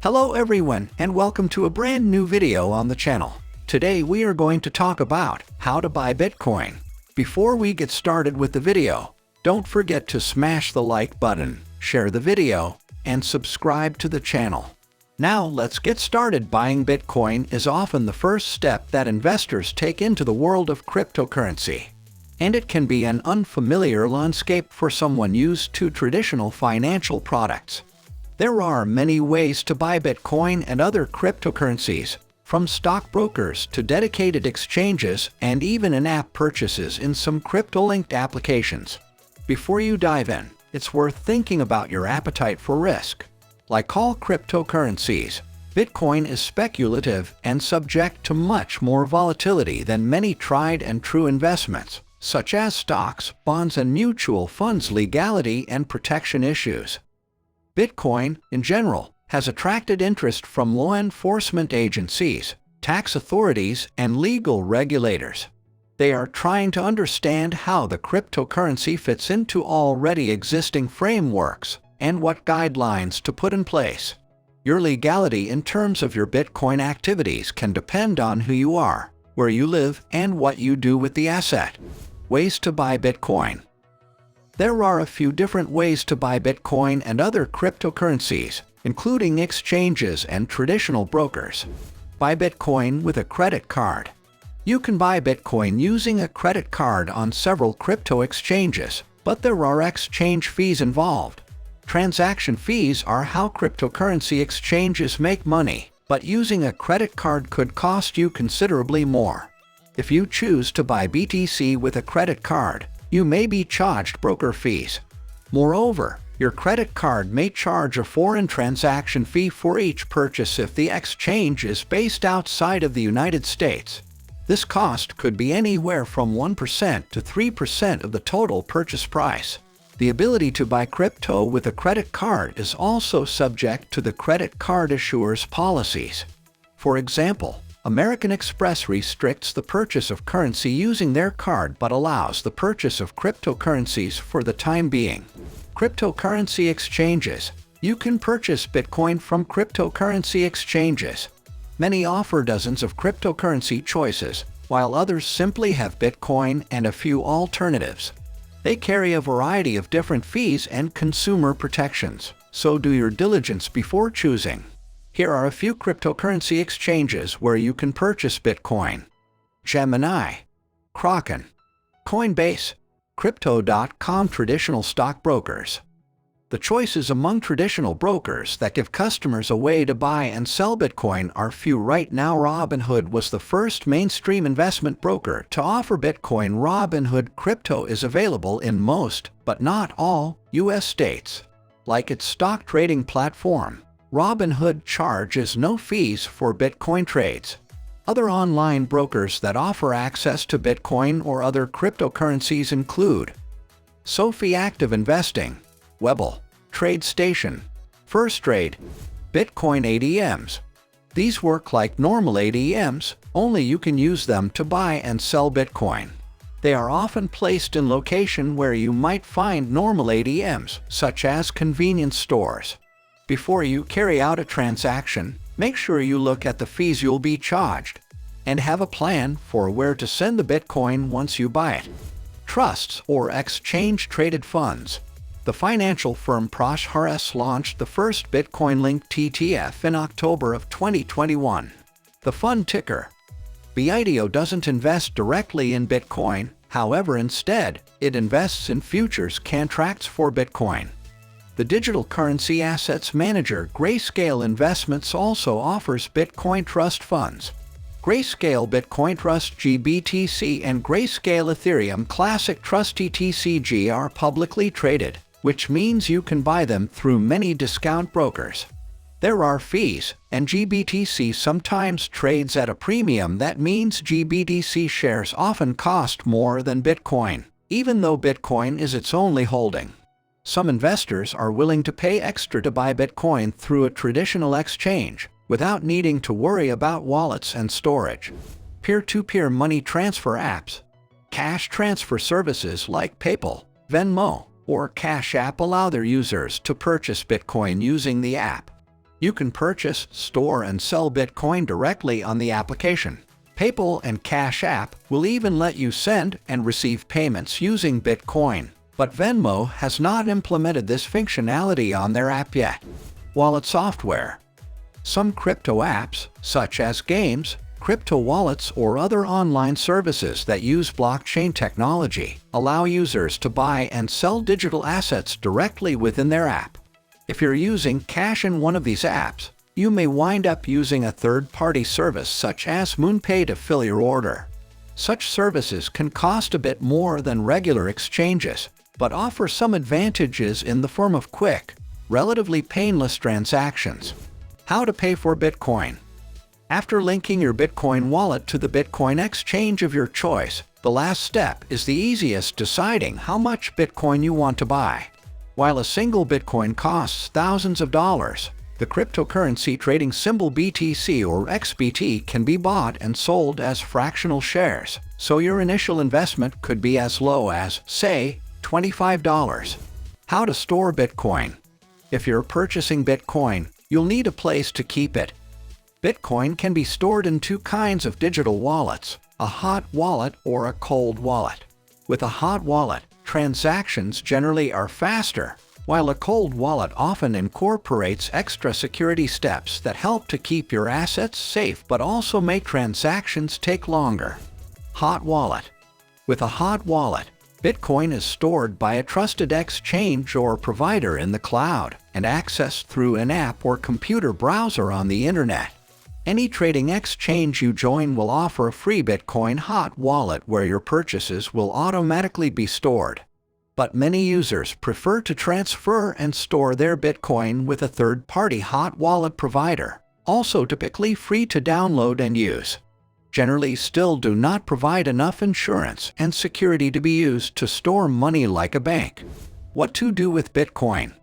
Hello everyone and welcome to a brand new video on the channel. Today we are going to talk about how to buy Bitcoin. Before we get started with the video, don't forget to smash the like button, share the video, and subscribe to the channel. Now let's get started. Buying Bitcoin is often the first step that investors take into the world of cryptocurrency. And it can be an unfamiliar landscape for someone used to traditional financial products. There are many ways to buy Bitcoin and other cryptocurrencies, from stockbrokers to dedicated exchanges and even in-app purchases in some crypto-linked applications. Before you dive in, it's worth thinking about your appetite for risk. Like all cryptocurrencies, Bitcoin is speculative and subject to much more volatility than many tried and true investments, such as stocks, bonds, and mutual funds. Legality and protection issues. Bitcoin, in general, has attracted interest from law enforcement agencies, tax authorities, and legal regulators. They are trying to understand how the cryptocurrency fits into already existing frameworks and what guidelines to put in place. Your legality in terms of your Bitcoin activities can depend on who you are, where you live, and what you do with the asset. Ways to buy Bitcoin. There are a few different ways to buy Bitcoin and other cryptocurrencies, including exchanges and traditional brokers. Buy Bitcoin with a credit card. You can buy Bitcoin using a credit card on several crypto exchanges, but there are exchange fees involved. Transaction fees are how cryptocurrency exchanges make money, but using a credit card could cost you considerably more. If you choose to buy BTC with a credit card, you may be charged broker fees. Moreover, your credit card may charge a foreign transaction fee for each purchase if the exchange is based outside of the United States. This cost could be anywhere from 1% to 3% of the total purchase price. The ability to buy crypto with a credit card is also subject to the credit card issuer's policies. For example, American Express restricts the purchase of currency using their card but allows the purchase of cryptocurrencies for the time being. Cryptocurrency exchanges. You can purchase Bitcoin from cryptocurrency exchanges. Many offer dozens of cryptocurrency choices, while others simply have Bitcoin and a few alternatives. They carry a variety of different fees and consumer protections, so do your diligence before choosing. Here are a few cryptocurrency exchanges where you can purchase Bitcoin. Gemini, Kraken, Coinbase, Crypto.com. Traditional stockbrokers. The choices among traditional brokers that give customers a way to buy and sell Bitcoin are few right now. Robinhood was the first mainstream investment broker to offer Bitcoin. Robinhood Crypto is available in most, but not all, U.S. states. Like its stock trading platform, Robinhood charges no fees for Bitcoin trades. Other online brokers that offer access to Bitcoin or other cryptocurrencies include Sophie Active Investing, Webull, TradeStation, First Trade, Bitcoin ATMs. These work like normal ATMs, only you can use them to buy and sell Bitcoin. They are often placed in location where you might find normal ATMs, such as convenience stores. Before you carry out a transaction, make sure you look at the fees you'll be charged and have a plan for where to send the Bitcoin once you buy it. Trusts or exchange-traded funds. The financial firm Prosperous launched the first Bitcoin-linked ETF in October of 2021. The fund ticker BITO doesn't invest directly in Bitcoin, however instead, it invests in futures contracts for Bitcoin. The digital currency assets manager Grayscale Investments also offers Bitcoin Trust funds. Grayscale Bitcoin Trust GBTC and Grayscale Ethereum Classic Trust ETCG are publicly traded, which means you can buy them through many discount brokers. There are fees, and GBTC sometimes trades at a premium. That means GBTC shares often cost more than Bitcoin, even though Bitcoin is its only holding. Some investors are willing to pay extra to buy Bitcoin through a traditional exchange, without needing to worry about wallets and storage. Peer-to-peer money transfer apps. Cash transfer services like PayPal, Venmo, or Cash App allow their users to purchase Bitcoin using the app. You can purchase, store, and sell Bitcoin directly on the application. PayPal and Cash App will even let you send and receive payments using Bitcoin, but Venmo has not implemented this functionality on their app yet. Wallet software. Some crypto apps, such as games, crypto wallets, or other online services that use blockchain technology, allow users to buy and sell digital assets directly within their app. If you're using cash in one of these apps, you may wind up using a third-party service such as MoonPay to fill your order. Such services can cost a bit more than regular exchanges, but offer some advantages in the form of quick, relatively painless transactions. How to pay for Bitcoin. After linking your Bitcoin wallet to the Bitcoin exchange of your choice, the last step is the easiest: deciding how much Bitcoin you want to buy. While a single Bitcoin costs thousands of dollars, the cryptocurrency trading symbol BTC or XBT can be bought and sold as fractional shares, so your initial investment could be as low as, say, $25. How to store Bitcoin. If you're purchasing Bitcoin, you'll need a place to keep it. Bitcoin can be stored in two kinds of digital wallets: a hot wallet or a cold wallet. With a hot wallet, transactions generally are faster, while a cold wallet often incorporates extra security steps that help to keep your assets safe but also make transactions take longer. Hot wallet. With a hot wallet, Bitcoin is stored by a trusted exchange or provider in the cloud and accessed through an app or computer browser on the internet. Any trading exchange you join will offer a free Bitcoin hot wallet where your purchases will automatically be stored. But many users prefer to transfer and store their Bitcoin with a third-party hot wallet provider, also typically free to download and use. Generally still do not provide enough insurance and security to be used to store money like a bank. What to do with Bitcoin?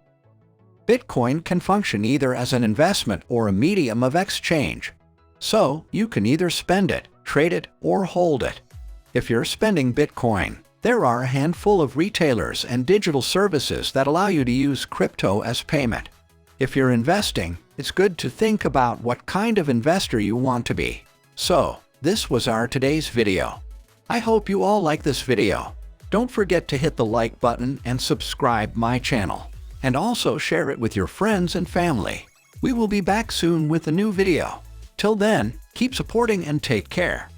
Bitcoin can function either as an investment or a medium of exchange. So, you can either spend it, trade it, or hold it. If you're spending Bitcoin, there are a handful of retailers and digital services that allow you to use crypto as payment. If you're investing, it's good to think about what kind of investor you want to be. So, this was our today's video. I hope you all like this video. Don't forget to hit the like button and subscribe my channel. And also share it with your friends and family. We will be back soon with a new video. Till then, keep supporting and take care.